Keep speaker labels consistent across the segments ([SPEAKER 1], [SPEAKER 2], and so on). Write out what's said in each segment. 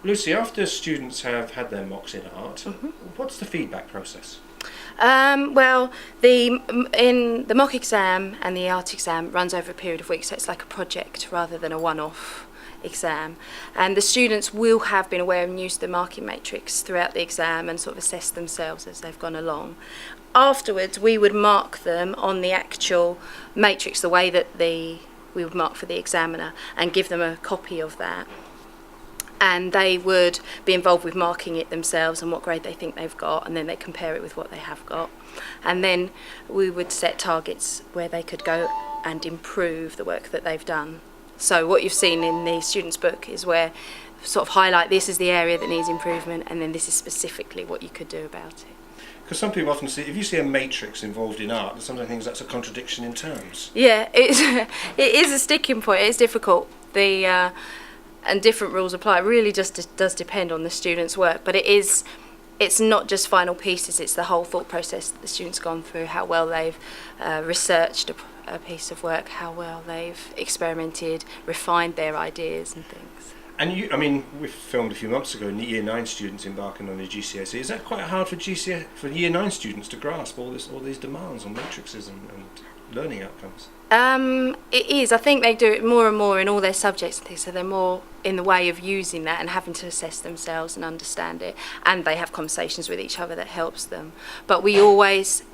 [SPEAKER 1] Lucy, after students have had their mocks in art, what's the feedback process?
[SPEAKER 2] Well, the mock exam and the art exam runs over a period of weeks, so it's like a project rather than a one-off exam. And the students will have been aware and used the marking matrix throughout the exam and sort of assessed themselves as they've gone along. Afterwards, we would mark them on the actual matrix the way that we would mark for the examiner and give them a copy of that. And they would be involved with marking it themselves and what grade they think they've got, and then they compare it with what they have got. And then we would set targets where they could go and improve the work that they've done. So what you've seen in the student's book is where sort of highlight this is the area that needs improvement, and then this is specifically what you could do about it.
[SPEAKER 1] Because some people often see, if you see a matrix involved in art, sometimes think that's a contradiction in terms.
[SPEAKER 2] Yeah, it is a sticking point. It's difficult. And different rules apply. It really just does depend on the student's work, but it's not just final pieces, it's the whole thought process that the student's gone through, how well they've researched a piece of work, how well they've experimented, refined their ideas and things.
[SPEAKER 1] And we filmed a few months ago Year 9 students embarking on their GCSE. Is that quite hard for Year 9 students to grasp all these demands on matrices and learning outcomes?
[SPEAKER 2] It is. I think they do it more and more in all their subjects and things, so they're more in the way of using that and having to assess themselves and understand it, and they have conversations with each other that helps them. But we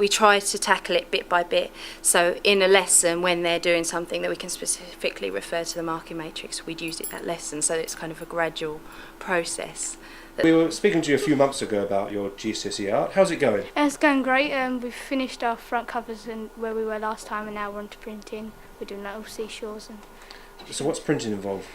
[SPEAKER 2] try to tackle it bit by bit, so in a lesson when they're doing something that we can specifically refer to the marking matrix, we'd use it that lesson, so it's kind of a gradual process.
[SPEAKER 1] We were speaking to you a few months ago about your GCSE art. How's it going?
[SPEAKER 3] It's going great. We've finished our front covers and where we were last time, and now we're on to printing. We're doing little seashores.
[SPEAKER 1] So what's printing involved?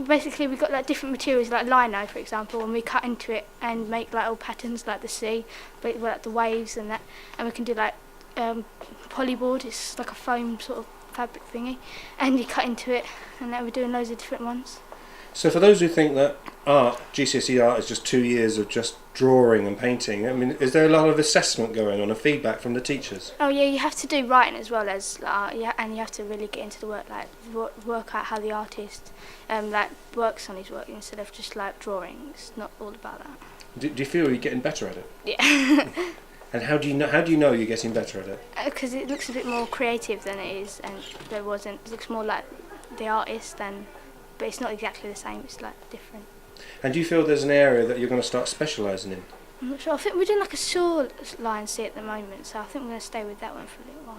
[SPEAKER 3] Basically, we've got like different materials like lino, for example, and we cut into it and make like little patterns like the sea, but like the waves and that. And we can do like polyboard. It's like a foam sort of fabric thingy, and you cut into it, and then we're doing loads of different ones.
[SPEAKER 1] So for those who think that GCSE art is just 2 years of just drawing and painting, is there a lot of assessment going on and feedback from the teachers?
[SPEAKER 3] Oh yeah, you have to do writing as well as art, and you have to really get into the work, like work out how the artist works on his work instead of just like drawing. It's not all about that.
[SPEAKER 1] Do you feel you're getting better at it?
[SPEAKER 3] Yeah.
[SPEAKER 1] And how do you know you're getting better at it?
[SPEAKER 3] Because it looks a bit more creative than it is, and it looks more like the artist but it's not exactly the same, it's like different.
[SPEAKER 1] And do you feel there's an area that you're going to start specialising in?
[SPEAKER 3] I'm not sure. I think we're doing like a shoreline sea at the moment, so I think we're going to stay with that one for a little while.